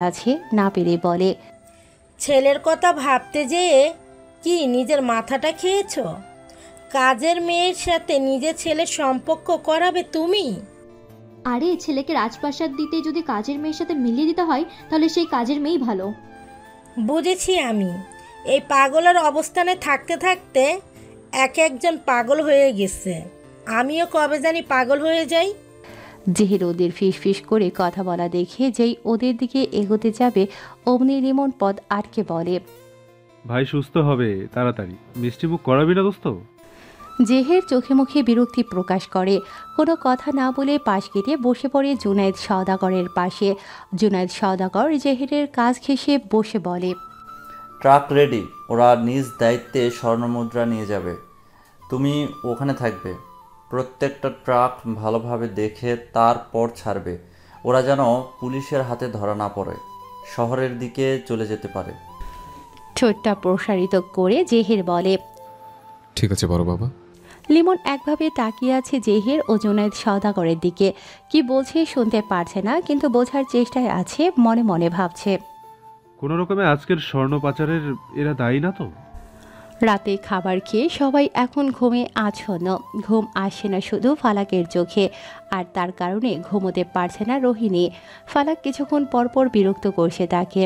আছে না পেরে বলে, ছেলের কথা ভাবতে যেয়ে কি নিজের মাথাটা খেয়েছো? কাজের মেয়ের সাথে নিজের ছেলের সম্পর্ক করাবে তুমি? আরে ছেলেকে রাজপ্রাসাদ দিতে যদি কাজের মেয়ের সাথে মিলিয়ে দিতে হয় তাহলে সেই কাজের মেয়েই ভালো। বুঝেছি আমি। এই পাগলের অবস্থানে থাকতে থাকতে এক একজন পাগল হয়ে গেছে। আমিও কবে জানি পাগল হয়ে যাই। জেহের ওদের ফিস করে কথা বলা দেখে যেই ওদের দিকে এগোতে যাবে অমনি লিমন পদ আটকে বলে, ভাই সুস্থ হবে তাড়াতাড়ি, মিষ্টি মুখ করাবি না দোস্ত? জেহের চোখে মুখে বিরক্তি প্রকাশ করে। কোনো কথা না বলে পাশ কেটে বসে পড়ে জুনায়েদ সওদাগরের পাশে। জুনায়েদ সওদাগর জেহেরের কাজ ঘেঁষে বসে বলে, ট্রাক রেডি, ওরা নিজ দায়িত্বে স্বর্ণমুদ্রা নিয়ে যাবে, তুমি ওখানে থাকবে। প্রত্যেকটা ট্রাক ভালোভাবে দেখে তারপর ছাড়বে, ওরা যেন পুলিশের হাতে ধরা না পড়ে, শহরের দিকে চলে যেতে পারে। ঠোঁটটা প্রসারিত করে জেহের বলে, ঠিক আছে বড় বাবা। লিমন একভাবে তাকিয়ে আছে জেহের ও জুনায়েদ সওদাগরের দিকে। কি বলছে শুনতে পারছে না, কিন্তু বোঝার চেষ্টায় আছে, মনে মনে ভাবছে, কোনো রকমে আজকের স্বর্ণ পাচারের এরা দায়ী না তো? রাতে খাবার খেয়ে সবাই এখন ঘুমে আচ্ছন্ন। ঘুম আসে না শুধু ফালাকের চোখে, আর তার কারণে ঘুমোতে পারছে না রোহিণী। ফালাক কিছুক্ষণ পরপর বিরক্ত করছে তাকে।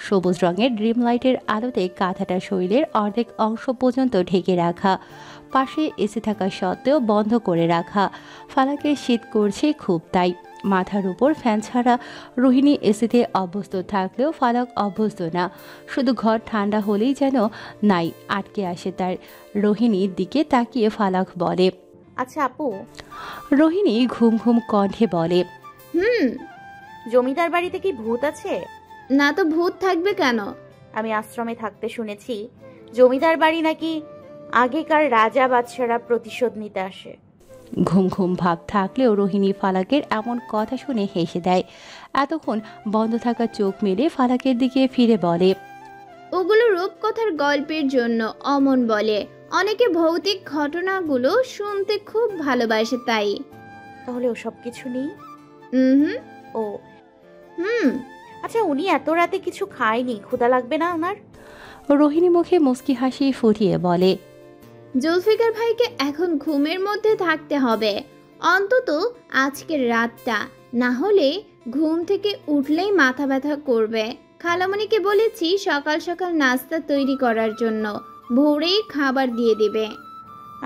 সবুজ রঙের ড্রিম লাইটের আলোতে কাঁথাটা শরীরের অর্ধেক অংশ পর্যন্ত ঢেকে রাখা, পাশে এসে থাকা সত্ত্বেও বন্ধ করে রাখা। ফালাকের শীত করছে খুব, তাই মাথার উপর ফ্যান ছাড়া রোহিণী এসিতে অভ্যস্ত থাকলেও ফালাক অভ্যস্ত না। শুধু ঘর ঠান্ডা হলেই যেন নাই আটকে আসে তার। রোহিণীর দিকে তাকিয়ে ফালাক বলে, আচ্ছা আপু। রোহিণী ঘুম ঘুম কণ্ঠে বলে, জমিদার বাড়িতে কি ভূত আছে? না তো ভূত থাকবে কেন? আমি আশ্রমে থাকতে শুনেছি জমিদার বাড়ি নাকি আগেকার রাজা বাদশারা প্রতিশোধ নিতে আসে। ঘুম ঘুম ভাব থাকলেও রোহিণী ফালাকের এমন কথা শুনে হেসে দেয়। এতক্ষণ বন্ধ থাকা চোখ মেলে ফালাকের দিকে ফিরে বলে, ওগুলো রূপকথার গল্পের জন্য অমন বলে। অনেকে ভৌতিক ঘটনাগুলো শুনতে খুব ভালোবাসে তাই। তাহলে ওসব কিছু নেই? ও আচ্ছা, উনি এত রাতে কিছু খায়নি, ক্ষুধা লাগবে না ওনার? রোহিণী মুখে মুস্কি হাসি ফুটিয়ে বলে, জুলফিকার ভাইকে এখন ঘুমের মধ্যে থাকতে হবে, অন্তত আজকের রাতটা, না হলে ঘুম থেকে উঠলেই মাথা ব্যথা করবে। খালামণিকে বলেছি সকাল সকাল নাস্তা তৈরি করার জন্য, ভোরেই খাবার দিয়ে দিবে।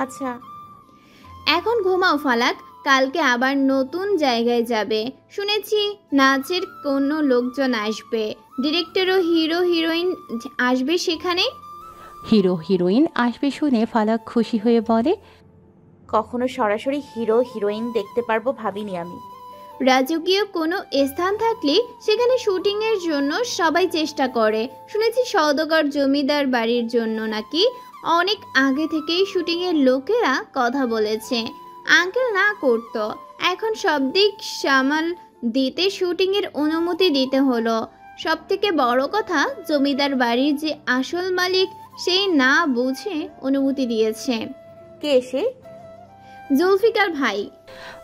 আচ্ছা এখন ঘুমাও ফালাক, কালকে আবার নতুন জায়গায় যাবে শুনেছি, নাচের কোনো লোকজন আসবে, ডিরেক্টর ও হিরো হিরোইন আসবে সেখানে। হিরো হিরোইন আসবে শুনে ফালাক খুশি হয়ে বলে, কখনো সরাসরি হিরো হিরোইন দেখতে পারবো ভাবিনি আমি। রাজকীয় কোনো স্থান থাকলে সেখানে শুটিংয়ের জন্য সবাই চেষ্টা করে শুনেছি। সওদাগর জমিদার বাড়ির জন্য নাকি অনেক আগে থেকেই শুটিংয়ের লোকেরা কথা বলেছে, আঙ্কেল না করতো, এখন সব দিক সামাল দিতে শুটিংয়ের অনুমতি দিতে হলো। সব থেকে বড় কথা, জমিদার বাড়ির যে আসল মালিক সেই না বুঝে অনুমতি দিয়েছে। কে সে? জুলফিকার ভাই।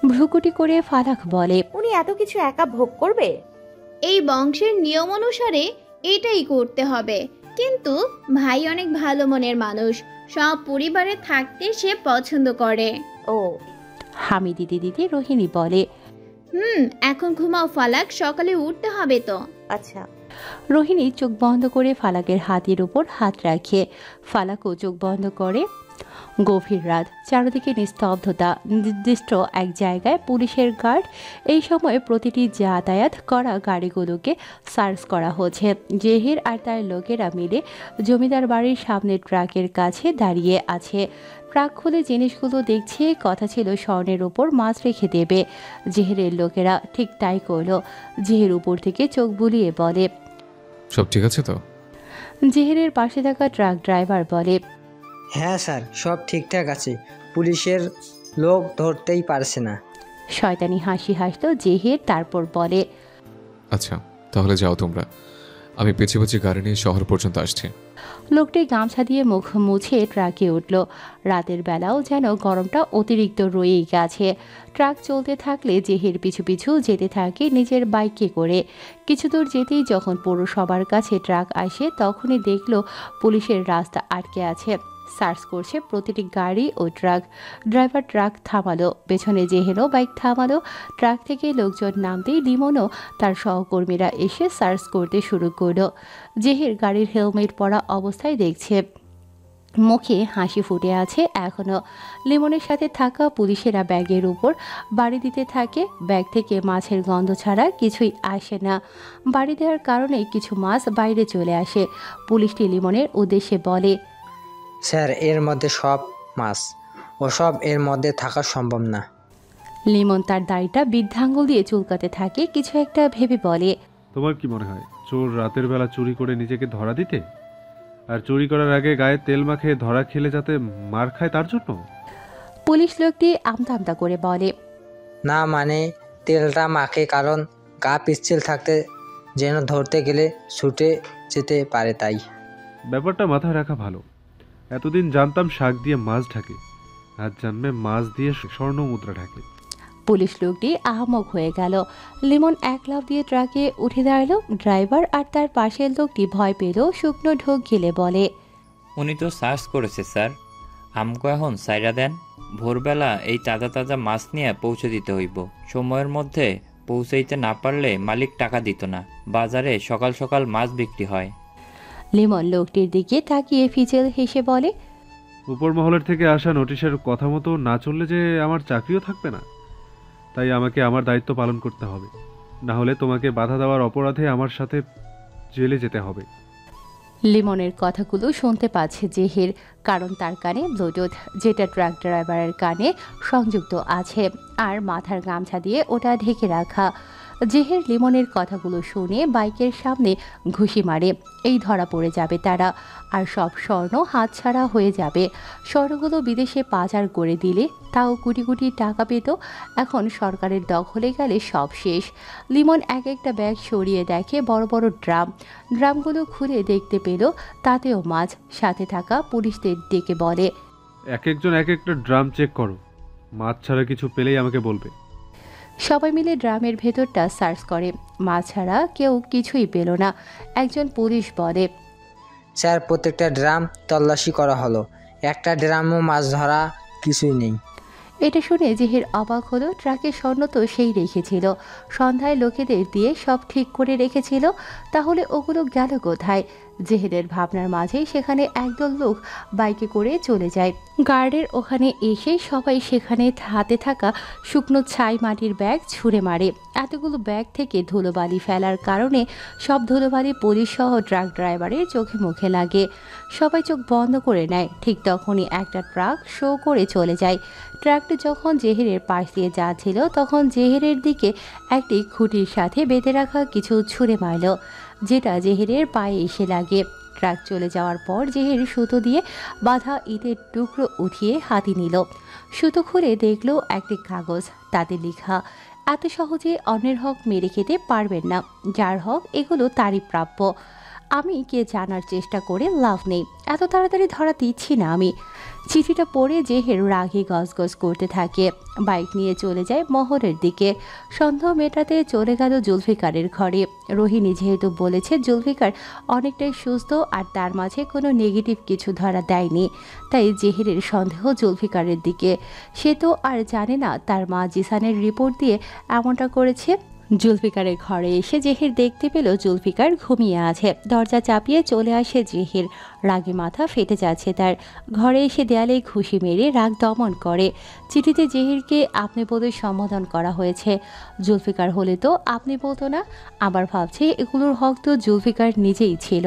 ভ্রুকুটি করে ফালাক বলে, উনি এত কিছু একা ভোগ করবে? এই বংশের নিয়ম অনুসারে এটাই করতে হবে, কিন্তু ভাই অনেক ভালো মনের মানুষ, সব পরিবারে থাকতে সে পছন্দ করে। ও হামি দিদি দিদি রোহিণী বলে, এখন ঘুমাও ফালাক, সকালে উঠতে হবে তো। আচ্ছা। রোহিণী চোখ বন্ধ করে ফালাকের হাতের উপর হাত রাখে। ফালাকও চোখ বন্ধ করে। গভীর রাত, চারদিকে নিস্তব্ধতা, নির্দিষ্ট এক জায়গায় পুলিশের গার্ড। এই সময় প্রতিটি যাতায়াত করা গাড়িগুলোকে সার্চ করা হচ্ছে। জেহির আর তার লোকেরা মিলে জমিদার বাড়ির সামনে ট্রাকের কাছে দাঁড়িয়ে আছে। ট্রাক খুলে জিনিসগুলো দেখছে, কথা ছিল স্বর্ণের উপর মাছ রেখে দেবে। জেহেরের লোকেরা ঠিক তাই করলো। জেহের উপর থেকে চোখ বুলিয়ে বলে, সব ঠিক আছে তো? জেহেরের পাশে থাকা ট্রাক ড্রাইভার বলে, হ্যাঁ স্যার, সব ঠিকঠাক আছে, পুলিশের লোক ধরতেই পারছে না। শয়তানি হাসি হাসতো জেহের, তারপর বলে, আচ্ছা তাহলে যাও তোমরা, আমি পেছে পেছে গাড়ি নিয়ে শহর পর্যন্ত আসছি। লোকটি গামছা দিয়ে মুখ মুছে ট্রাকে উঠল। রাতের বেলাও যেন গরমটা অতিরিক্ত রয়েই গেছে। ট্রাক চলতে থাকলে জেহের পিছু পিছু যেতে থাকে নিজের বাইকে করে। কিছু দূর যেতেই যখন পৌরসভার কাছে ট্রাক আসে তখনই দেখল পুলিশের রাস্তা আটকে আছে, সার্চ করছে প্রতিটি গাড়ি ও ট্রাক। ড্রাইভার ট্রাক থামালো, পেছনে জেহেরও বাইক থামালো। ট্রাক থেকে লোকজন নামতেই লিমনও তার সহকর্মীরা এসে সার্চ করতে শুরু করলো। জেহের গাড়ির হেলমেট পরা অবস্থায় দেখছে, মুখে হাসি ফুটে আছে এখনও। লিমনের সাথে থাকা পুলিশেরা ব্যাগের উপর বাড়ি দিতে থাকে। ব্যাগ থেকে মাছের গন্ধ ছাড়া কিছুই আসে না। বাড়ি দেওয়ার কারণে কিছু মাছ বাইরে চলে আসে। পুলিশটি লিমনের উদ্দেশ্যে বলে, স্যার, এর মধ্যে সব মাছ, ওসব এর মধ্যে থাকা সম্ভব না। লিমন তার দাড়িটা বৃদ্ধাঙ্গুল দিয়ে চুলকাতে থাকে, কিছু একটা ভেবে বলে, তোমার কি মনে হয় চোর রাতের বেলা চুরি করে নিজেকে ধরা দিতে, আর চুরি করার আগে গায়ে তেল মাখে ধরা খেলে যাতে মার খায় তার জন্য? পুলিশ লোকটি আমতা আমতা করে বলে, না মানে তেলটা মাখে কারণ গা পিচ্ছিল থাকতে যেন ধরতে গেলে ছুটে যেতে পারে তাই। ব্যাপারটা মাথায় রাখা ভালো। এতদিন জানতাম শাক দিয়ে মাছ ঢাকে, আজ জানবে মাছ দিয়ে স্বর্ণ মুদ্রা ঢাকে। পুলিশ লোকটি আহামক হয়ে গেল। লিমন এক লাফ দিয়ে ট্রাকে উঠে দাঁড়ালো। ড্রাইভার আর তার পাশের লোকটি ভয় পেল, শুকনো ঢোক গেলে বলে, উনি তো সার্চ করেছে স্যার, আমকো এখন সাইরা দেন। ভোরবেলা এই তাজা তাজা মাছ নিয়ে পৌঁছে দিতে হইব। সময়ের মধ্যে পৌঁছাইতে না পারলে মালিক টাকা দিত না। বাজারে সকাল সকাল মাছ বিক্রি হয়। লিমন লোকটির দিকে তাকিয়ে ফিচেল হেসে বলে, উপর মহলের থেকে আসা নোটিশের কথা মতো না চললে যে আমার চাকরিও থাকবে না, তাই আমাকে আমার দায়িত্ব পালন করতে হবে, না হলে তোমাকে বাধা দেওয়ার অপরাধে আমার সাথে জেলে যেতে হবে। লিমনের কথাগুলো শুনতে পাচ্ছে জেহের, কারণ তার কানে ব্লুটুথ, যেটা ট্রাক ড্রাইভারের কানে সংযুক্ত আছে, আর মাথার গামছা দিয়ে ওটা ঢেকে রাখা। জেহের লিমনের কথাগুলো শুনে বাইকের সামনে ঘুষি মারে, এই ধরা পড়ে যাবে তারা, আর সব স্বর্ণ হাতছাড়া হয়ে যাবে। স্বর্ণগুলো বিদেশে পাচার করে দিলে তাও কোটি কোটি টাকা পেত। এখন সরকারের দখলে গেলে সব শেষ। লিমন এক একটা ব্যাগ সরিয়ে দেখে বড় বড় ড্রামগুলো খুলে দেখতে পেল তাতেও মাছ। সাথে থাকা পুলিশদের ডেকে বলে, এক একজন এক একটা ড্রাম চেক করো, মাছ ছাড়া কিছু পেলেই আমাকে বলবে। সবাই মিলে ড্রামের ভেতরটা সার্চ করে, মাছ ছাড়া কেউ কিছুই পেল না। একজন পুলিশ বলে, স্যার, প্রত্যেকটা ড্রাম তল্লাশি করা হলো, একটা ড্রামও মাছ ধরা কিছুই নেই। এটা শুনে জেহের অবাক হলো। ট্রাকের স্বর্ণ তো সেই রেখেছিল, সন্ধ্যায় লোকেদের দিয়ে সব ঠিক করে রেখেছিল, তাহলে ওগুলো গেল কোথায়? জেহেদের ভাবনার মাঝেই সেখানে একদল লোক বাইকে করে চলে যায়। গার্ডের ওখানে এসে সবাই সেখানে হাতে থাকা শুকনো ছাই মাটির ব্যাগ ছুঁড়ে মারে। এতগুলো ব্যাগ থেকে ধুলোবালি ফেলার কারণে সব ধুলোবালি পুলিশ সহ ট্রাক ড্রাইভারের চোখে মুখে লাগে। সবাই চোখ বন্ধ করে নেয়। ঠিক তখনই একটা ট্রাক শো করে চলে যায়। ট্রাকটি যখন জেহেরের পাশ দিয়ে যাচ্ছিল তখন জেহেরের দিকে একটি খুঁটির সাথে বেঁধে রাখা কিছু ছুঁড়ে মারল, যেটা জেহেরের পায়ে এসে লাগে। ট্রাক চলে যাওয়ার পর জেহের সুতো দিয়ে বাঁধা ইটের টুকরো উঠিয়ে হাতে নিল। সুতো খুলে দেখলো একটি কাগজ, তাতে লেখা, এত সহজে অন্যের হক মেরে খেতে পারবেন না, যার হক এগুলো তারই প্রাপ্য। আমি কে জানার চেষ্টা করে লাভ নেই, এত তাড়াতাড়ি ধরা দিচ্ছি না আমি। চিঠিটা পড়ে জেহের রাগে গজগজ করতে থাকে। বাইক নিয়ে চলে যায় মহরের দিকে। সন্দেহ মেটাতে চলে গেল জুলফিকারের ঘরে। রোহিণী যেহেতু বলেছে জুলফিকার অনেকটাই সুস্থ আর তার মাঝে কোনো নেগেটিভ কিছু ধরা দেয়নি, তাই জেহেরের সন্দেহ জুলফিকারের দিকে। সে তো আর জানে না তার মা জিসানের রিপোর্ট দিয়ে এমনটা করেছে। জুলফিকারের ঘরে এসে জেহের দেখতে পেল জুলফিকার ঘুমিয়ে আছে। দরজা চাপিয়ে চলে আসে জেহের, রাগে মাথা ফেটে যাচ্ছে তার। ঘরে এসে দেয়ালে ঘুষি মেরে রাগ দমন করে। চিঠিতে জেহেরকে আপনি বলে সম্বোধন করা হয়েছে, জুলফিকার হলে তো আপনি বলতো না। আবার ভাবছে এগুলোর হক তো জুলফিকার নিজেই ছিল,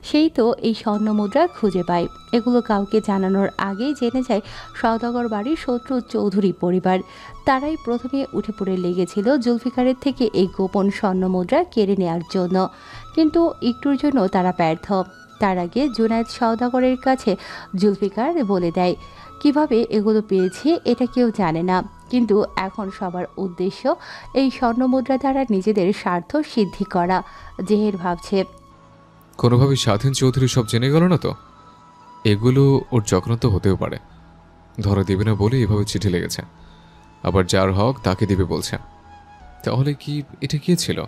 সেই তো এই স্বর্ণমুদ্রা খুঁজে পায়। এগুলো কাউকে জানানোর আগেই জেনে যায় সওদাগর বাড়ির শত্রু চৌধুরী পরিবার। তারাই প্রথমে উঠে পড়ে লেগেছিল জুলফিকারের থেকে এই গোপন স্বর্ণমুদ্রা কেড়ে নেওয়ার জন্য, কিন্তু একটুর জন্য তারা ব্যর্থ। তার আগে জুনায়েদ সওদাগরের কাছে জুলফিকার বলে দেয় কিভাবে এগুলো পেয়েছে এটা কেউ জানে না, কিন্তু এখন সবার উদ্দেশ্য এই স্বর্ণমুদ্রা দ্বারা নিজেদের স্বার্থ সিদ্ধি করা। জেহের ভাবছে, কোনোভাবে স্বাধীন চৌধুরী সব জেনে গেল না তো? এগুলো ওর চক্রান্ত হতেও পারে। ধরা দেবে না বলে এভাবে চিঠি লেগেছে, আবার যার হক তাকে দেবে বলছে। তাহলে কি এটা কে ছিল?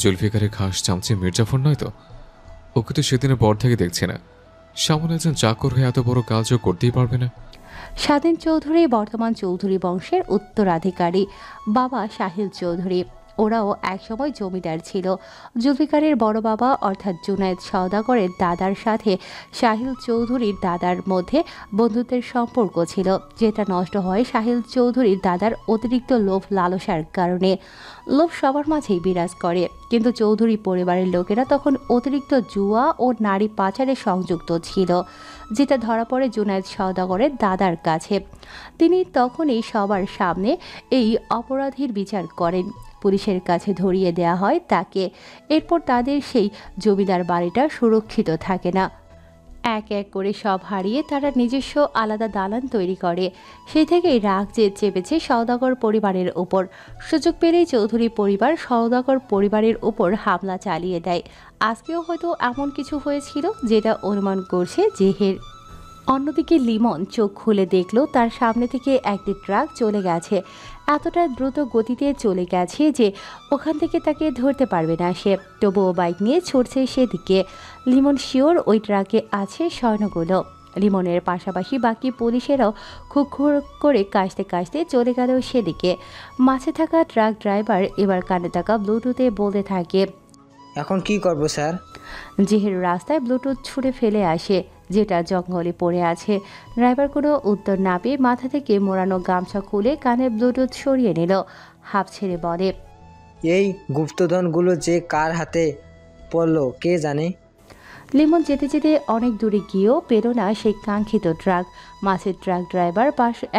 জুলফিকারের খাস চামচে মির্জাফর নয় তো? ওকে তো সেদিনের পর থেকে দেখছি না। সামনে একজন চাকর হয়ে এত বড় কাজও করতেই পারবে না। স্বাধীন চৌধুরী বর্তমান চৌধুরী বংশের উত্তরাধিকারী, বাবা সাহিল চৌধুরী। ওরাও একসময় জমিদার ছিল। জুলফিকারের বড় বাবা অর্থাৎ জুনায়েদ সওদাগরের দাদার সাথে সাহিল চৌধুরীর দাদার মধ্যে বন্ধুত্বের সম্পর্ক ছিল, যেটা নষ্ট হয় সাহিল চৌধুরীর দাদার অতিরিক্ত লোভ লালসার কারণে। লোভ সবার মাঝেই বিরাজ করে, কিন্তু চৌধুরী পরিবারের লোকেরা তখন অতিরিক্ত জুয়া ও নারী পাচারে সংযুক্ত ছিল, যেটা ধরা পড়ে জুনায়েদ সওদাগরের দাদার কাছে। তিনি তখনই সবার সামনে এই অপরাধীর বিচার করেন। পুলিশের কাছে ধরিয়ে দেয়া হয় তাকে। এরপর তাদের সেই জমিদার বাড়িটা সুরক্ষিত থাকে না। এক এক করে সব হারিয়ে তারা নিজস্ব আলাদা দালান তৈরি করে। সেই থেকেই রাগ চেপেছে সওদাগর পরিবারের ওপর। সুযোগ পেলেই চৌধুরী পরিবার সওদাগর পরিবারের ওপর হামলা চালিয়ে দেয়। আজকেও হয়তো এমন কিছু হয়েছিল, যেটা অনুমান করছে জেহের। অন্যদিকে লিমন চোখ খুলে দেখল তার সামনে থেকে একটি ট্রাক চলে গেছে। এতটা দ্রুত গতিতে চলে গেছে যে ওখান থেকে তাকে ধরতে পারবে না সে। তবুও বাইক নিয়ে ছুটছে সেদিকে। লিমন শিওর ওই ট্রাকে আছে স্বর্ণগুলো। লিমনের পাশাপাশি বাকি পুলিশেরাও খুব করে কাশতে কাশতে চলে গেল সেদিকে। মাঝে থাকা ট্রাক ড্রাইভার এবার কানে থাকা ব্লুটুথে বলতে থাকে, এখন কি করব স্যার? জেহের রাস্তায় ব্লুটুথ ছুঁড়ে ফেলে আসে, যেটা জঙ্গলে পড়ে আছে। ড্রাইভার কোনো উত্তর না পেয়ে মাথা থেকে মোড়ানো গামছা খুলে কানে ব্লুটুথ সরিয়ে নিল। হাঁপ ছেড়ে বলে, এই গুপ্তধনগুলো যে কার হাতে পড়লো কে জানে। লিমন যেতে যেতে অনেক দূরে গিয়েও পেল না সেই কাঙ্ক্ষিত ট্রাক। মাছের ট্রাক ড্রাইভার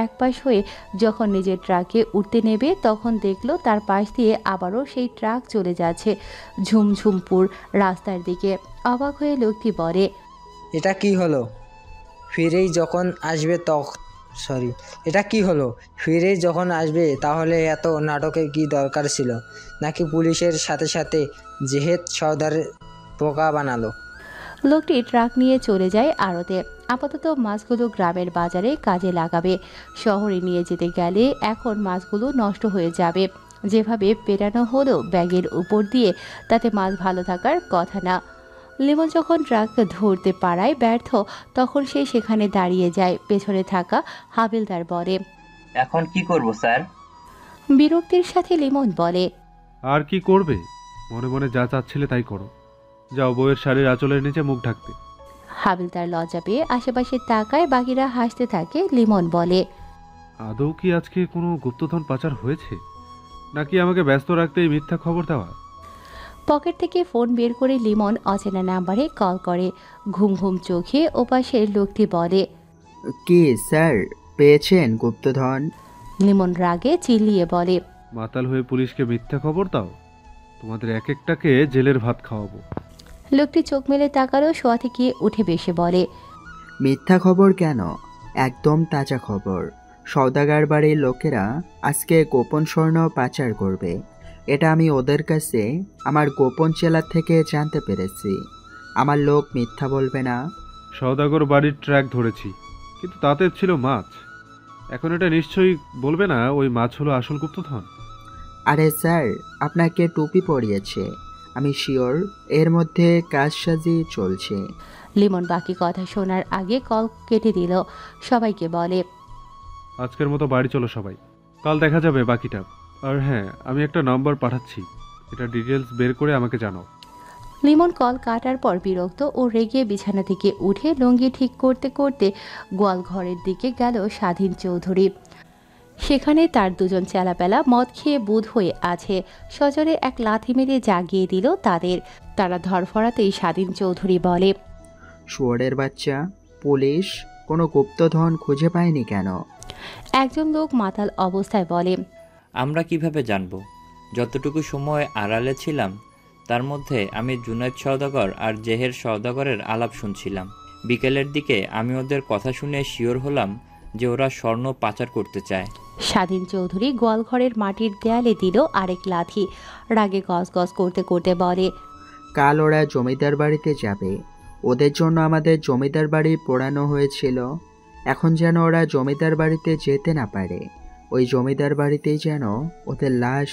এক পাশ হয়ে যখন নিজের ট্রাকে উঠতে নেবে, তখন দেখলো তার পাশ দিয়ে আবারও সেই ট্রাক চলে যাচ্ছে ঝুমঝুমপুর রাস্তার দিকে। অবাক হয়ে লোকটি বলে, এটা কি হলো? ফিরেই যখন আসবে এটা কি হলো? ফিরেই যখন আসবে তাহলে এত নাটকের কি দরকার ছিল? নাকি পুলিশের সাথে সাথে জেহেদ সর্দার বোকা বানালো? লোকটি ট্রাক নিয়ে চলে যায় আড়তে। আপাতত মাছগুলো গ্রামের বাজারে কাজে লাগাবে। শহরে নিয়ে যেতে গেলে এখন মাছগুলো নষ্ট হয়ে যাবে। যেভাবে পেটানো হলো ব্যাগের উপর দিয়ে, তাতে মাছ ভালো থাকার কথা না। লিমন যখন ট্রাক ধরতে পারায় ব্যর্থ, তখন সে সেখানে দাঁড়িয়ে যায়। পেছনে থাকা হাবিলদার বলে, এখন কি করব স্যার? বিরক্তির সাথে লিমন বলে, আর কি করবে? মনে মনে যা চাচ্ছিলে তাই করো। যাও বউয়ের শাড়ির আঁচলের নিচে মুখ ঢাকতে। হাবিলদার লজ্জা পেয়ে আশেপাশে তাকায়, বাকিরা হাসতে থাকে। লিমন বলে, আদৌ কি আজকে কোনো গুপ্তধন পাচার হয়েছে, নাকি আমাকে ব্যস্ত রাখতে এই মিথ্যা খবর দেওয়া? পকেট থেকে ফোন বের করে লিমন অচেনা নাম্বারে কল করে। ঘুম ঘুম চোখে ওপাশের লোকটি বলে, কি স্যার, পেয়েছেন গুপ্তধন? লিমন রাগে চিল্লিয়ে বলে, মাতাল হয়ে পুলিশকে মিথ্যা খবর দাও? তোমাদের এক একটাকে জেলের ভাত খাওয়াবো। লোকটি চোখ মেলে তাকালো, শোয়া থেকে উঠে বসে বলে, মিথ্যা খবর কেন, একদম তাজা খবর। সওদাগর বাড়ির লোকেরা আজকে গোপন স্বর্ণ পাচার করবে। এটা আমি ওদের কাছে আমার গোপন জেলা থেকে জানতে পেরেছি। আমার লোক মিথ্যা বলবে না। সওদাগর বাড়ির ট্র্যাক ধরেছি, কিন্তু তাতে ছিল মাছ। এখন এটা নিশ্চয়ই বলবে না ওই মাছ হলো আসল গুপ্তধন? আরে স্যার, আপনাকে টুপি পরিয়েছে, আমি শিওর এর মধ্যে কাজ সাজিয়ে চলছে। লিমন বাকি কথা শোনার আগে কল কেটে দিল। সবাইকে বলে, আজকের মতো বাড়ি চলো সবাই, কাল দেখা যাবে বাকিটা। আর হ্যাঁ, আমি একটা নাম্বার পাঠাচ্ছি, এটা ডিটেলস বের করে আমাকে জানাও। লিমন কল কাটার পর বিরক্ত ও রেগে বিছানা থেকে উঠে লুঙ্গি ঠিক করতে করতে গোয়াল ঘরের দিকে গেল স্বাধীন চৌধুরী। সেখানে তার দুজন চেলাপেলা মদ খেয়ে বুধ হয়ে আছে। সজরে এক লাথি মেরে জাগিয়ে দিল তাদের। তারা ধরফরাতেই স্বাধীন চৌধুরী বলে, শুয়োরের বাচ্চা, পুলিশ কোনো গুপ্তধন খুঁজে পায়নি কেন? একজন লোক মাতাল অবস্থায় বলে, আমরা কিভাবে জানবো? যতটুকু সময় আড়ালে ছিলাম তার মধ্যে আমি জুনায়েদ সওদাগর আর জেহের সওদাগরের আলাপ শুনছিলাম। বিকেলের দিকে আমি ওদের কথা শুনে শিওর হলাম যে ওরা স্বর্ণ পাচার করতে চায়। স্বাধীন চৌধুরী গোয়ালঘরের মাটির দেয়ালে দিল আরেক লাথি। রাগে গজ গজ করতে করতে বলে, কাল ওরা জমিদার বাড়িতে যাবে। ওদের জন্য আমাদের জমিদার বাড়ি পোড়ানো হয়েছিল। এখন যেন ওরা জমিদার বাড়িতে যেতে না পারে। ওই জমিদার বাড়িতেই যেন ওদের লাশ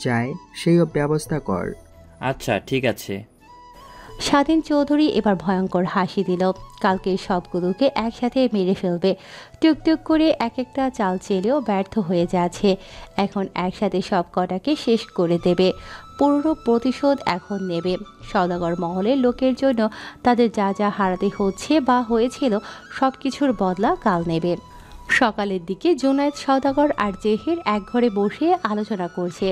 যায়, সেই ব্যবস্থা কর। আচ্ছা ঠিক আছে। স্বাধীন চৌধুরী এবার ভয়ঙ্কর হাসি দিল। কালকে সবগুলোকে একসাথে মেরে ফেলবে। টুকটুক করে এক একটা চাল চেলেও ব্যর্থ হয়ে যাচ্ছে। এখন একসাথে সব কটাকে শেষ করে দেবে। পুরো প্রতিশোধ এখন নেবে। সওদাগর মহলের লোকের জন্য তাদের যা যা হারাতে হচ্ছে বা হয়েছিল সব কিছুর বদলা কাল নেবে। সকালের দিকে জুনায়েদ সওদাগর আর জেহির এক ঘরে বসে আলোচনা করছে।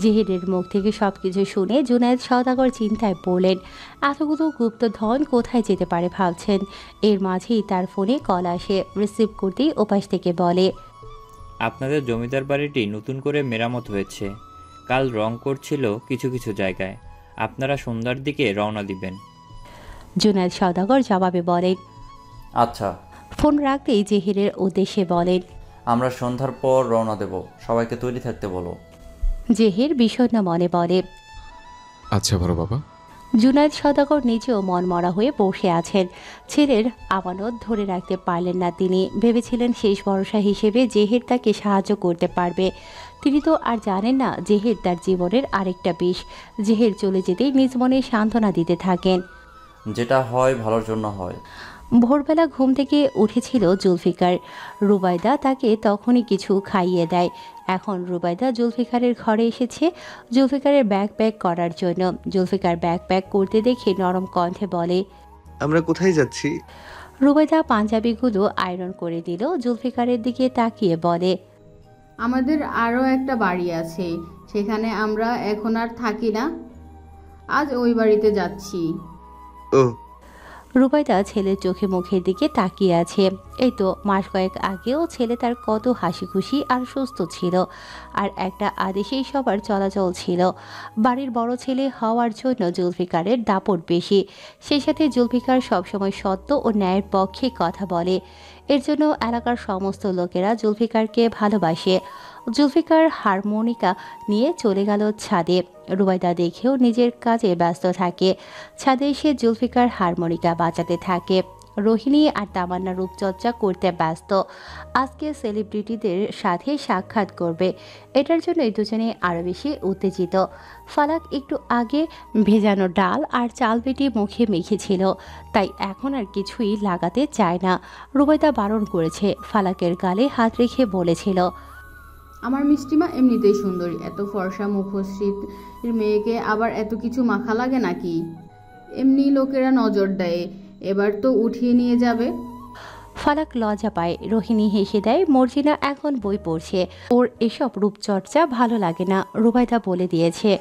জেহিরের মুখ থেকে সবকিছু শুনে জুনায়েদ সওদাগর চিন্তায় পড়লেন। এতগুলো গুপ্তধন কোথায় যেতে পারে ভাবছেন। এর মাঝেই তার ফোনে কল আসে। রিসিভ করতেই ওপাশ থেকে বলে, আপনাদের জমিদার বাড়িটি নতুন করে মেরামত হয়েছে। কাল রং করছিল কিছু কিছু জায়গায়। আপনারা সন্ধ্যার দিকে রওনা দিবেন। জুনায়েদ সওদাগর জবাবে বলেন, আচ্ছা। ফোন রাখতেই জেহিরের উদ্দেশ্যে বলেন, আমরা সন্ধ্যার পর রওনা দেব, সবাইকে তৈরি থাকতে বলো। জেহির বিষণ্ণ মনে বলে, আচ্ছা বড় বাবা। জুনায়েদ সওদাগর নিজেও মনমরা হয়ে বসে আছেন। ছেলের আমানত ধরে রাখতে পারলেন না তিনি। ভেবেছিলেন শেষ ভরসা হিসেবে জেহির তাকে সাহায্য করতে পারবে। তিনি তো আর জানেন না জেহির তার জীবনের আরেকটা বিষ। জেহির চলে যেতেই নিজ মনে সান্ত্বনা দিতে থাকেন, যেটা হয় ভালোর জন্য হয়। ভোরবেলা ঘুম থেকে উঠেছিল জুলফিকার। রুবাইদা তাকে তখনই কিছু খাইয়ে দেয়। এখন রুবাইদা জুলফিকারের ঘরে এসেছে জুলফিকারের ব্যাগ প্যাক করার জন্য। জুলফিকার ব্যাগ প্যাক করতে দেখে নরম কণ্ঠে বলে, আমরা কোথায় যাচ্ছি? রুবাইদা পাঞ্জাবিগুলো আয়রন করে দিল। জুলফিকারের দিকে তাকিয়ে বলে, আমাদের আরও একটা বাড়ি আছে, সেখানে আমরা এখন আর থাকি না। আজ ওই বাড়িতে যাচ্ছি। ও। রুবাইদা ছেলের চোখে মুখের দিকে তাকিয়ে আছে। এই তো মাস কয়েক আগেও ছেলে তার কত হাসি খুশি আর সুস্থ ছিল। আর একটা আদেশেই সবার চলাচল ছিল। বাড়ির বড় ছেলে হওয়ার জন্য জুলফিকারের দাপট বেশি। সেই সাথে জুলফিকার সবসময় সত্য ও ন্যায়ের পক্ষে কথা বলে। এর জন্য এলাকার সমস্ত লোকেরা জুলফিকারকে ভালোবাসে। জুলফিকার হারমোনিকা নিয়ে চলে গেল ছাদে। রুবাইদা দেখেও নিজের কাজে ব্যস্ত থাকে। ছাদে এসে জুলফিকার হারমোনিকা বাজাতে থাকে। রোহিণী আর তামান্না রূপচর্চা করতে ব্যস্ত। আজকে সেলিব্রিটিদের সাথে সাক্ষাৎ করবে। এটার জন্যই দুজনে আরও বেশি উত্তেজিত। ফালাক একটু আগে ভেজানো ডাল আর চাল বেটে মুখে মেখেছিল, তাই এখন আর কিছুই লাগাতে চায় না। রুবাইদা বারণ করেছে। ফালাকের গালে হাত রেখে বলেছিল, আমার মিষ্টিমা এমনিতেই সুন্দরী, এত ফর্সা মুখশ্রীর মেয়েকে আবার এত কিছু মাখা লাগে নাকি? এমনি লোকেরা নজর দেয়, এবার তো উঠিয়ে নিয়ে যাবে। ফালাক লজ্জা পায়। রোহিণী হেসে দেয়। মর্জিনা এখন বই পড়ছে। ওর এসব রূপচর্চা ভালো লাগে না। রুবাইদা বলে দিয়েছে,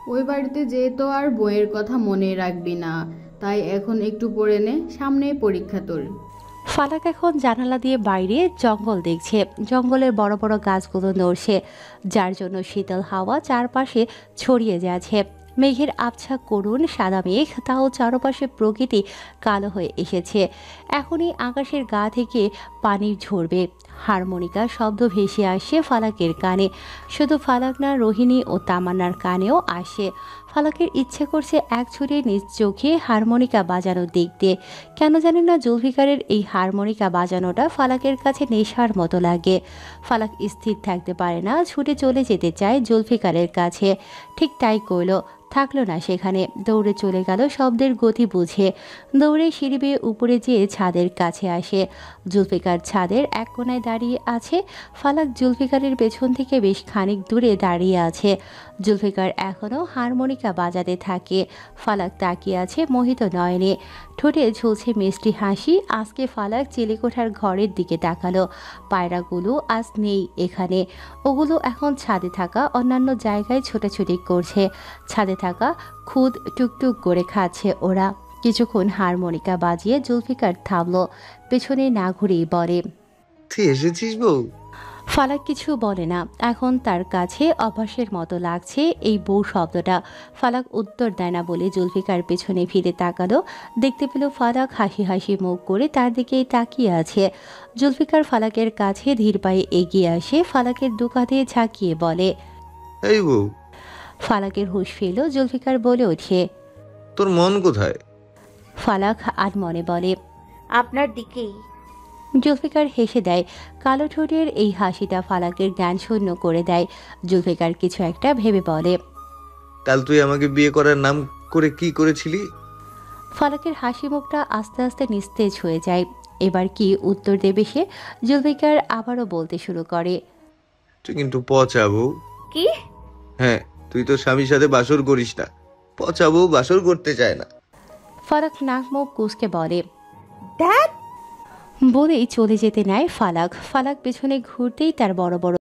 ওই বাড়িতে যেয়ে তো আর বইয়ের কথা মনে রাখবি না, তাই এখন একটু পড়ে নে, সামনে পরীক্ষা তোর। ফালাক এখন জানালা দিয়ে বাইরে জঙ্গল দেখছে। জঙ্গলের বড় বড় গাছগুলো নড়ছে, যার জন্য শীতল হাওয়া চারপাশে ছড়িয়ে যাচ্ছে। মেঘের আবছা করুণ সাদা মেঘ, তাও চারপাশে প্রকৃতি কালো হয়ে এসেছে। এখনই আকাশের গা থেকে পানি ঝরবে। হারমোনিকা শব্দ ভেসে আসে ফালাকের কানে। শুধু ফালাক না, রোহিণী ও তামান্নার কানেও আসে। ফালাকের ইচ্ছে করছে এক ছুটে নিজ চোখে হারমোনিকা বাজানোর দেখতে। কেন জানেন না, জুলফিকারের এই হারমোনিকা বাজানোটা ফালাকের কাছে নেশার মতো লাগে। ফালাক স্থির থাকতে পারে না, ছুটে চলে যেতে চায় জুলফিকারের কাছে। ঠিক তাই করল। থাকলো না সেখানে, দৌড়ে চলে গেল শব্দের গতি বুঝে। দৌড়ে সিঁড়ি বেয়ে উপরে যেয়ে ছাদের কাছে আসে। জুলফিকার ছাদের এক কোনায় দাঁড়িয়ে আছে। ফালাক জুলফিকারের পেছন থেকে বেশ খানিক দূরে দাঁড়িয়ে আছে। জুলফিকার এখনও হারমোনিকা বাজাতে থাকে। ফালাক তাকিয়ে আছে মোহিত নয়নে। ঠোঁটে ঝুলছে মিষ্টি হাসি। আজকে ফালাক চিলেকোঠার ঘরের দিকে তাকালো। পায়রাগুলো আজ নেই এখানে। ওগুলো এখন ছাদে থাকা অন্যান্য জায়গায় ছোটাছুটি করছে। ছাদে থাকা খুদ টুকটুক করে খাচ্ছে ওরা। কিছুক্ষণ হারমোনিকা বাজিয়ে জুলফিকার থামলো। পেছনে না ঘুরেই বলে, তুই এসেছিস বউ? ফালাক কিছু বলে না। এখন তার কাছে অভ্যাসের মতো লাগছে এই বউ শব্দটা। ফালাক উত্তর দেয় না বলে জুলফিকার পেছনে ফিরে তাকালো। দেখতে পেল ফালাক হাসি হাসি মুখ করে তার দিকেই তাকিয়ে আছে। জুলফিকার ফালাকের কাছে ধীর পায়ে এগিয়ে আসে। ফালাকের দুকাতে ঝাঁকিয়ে বলে, এই বউ। ফালাকের হুঁশ ফেল। জুলফিকার বলে ওঠে, তোর মন কোথায়? ফালাক আর মনে বলে। আপনার দিকেই। জুলফিকার হেসে দেয়। কালো ঠোঁটের এই হাসিটা ফালাকের জ্ঞান শূন্য করে দেয়। জুলফিকার কিছু একটা ভেবে বলে, কাল তুই আমাকে বিয়ে করার নাম করে কি করেছিলি? ফালাকের হাসি মুখটা আস্তে আস্তে নিস্তেজ হয়ে যায়। এবার কি উত্তর দেবে সে? জুলফিকার আবারও বলতে শুরু করে, তুই কিন্তু পচা বউ। কি? হ্যাঁ, তুই তো স্বামীর সাথে বাসর করিস না। পচা বউ বাসর করতে চায় না। ফালাক নাক মুখ কুঁচকে বলে, ড্যাড বলেই চলে যেতে নেয় ফালাক। ফালাক পেছনে ঘুরতেই তার বড় বড়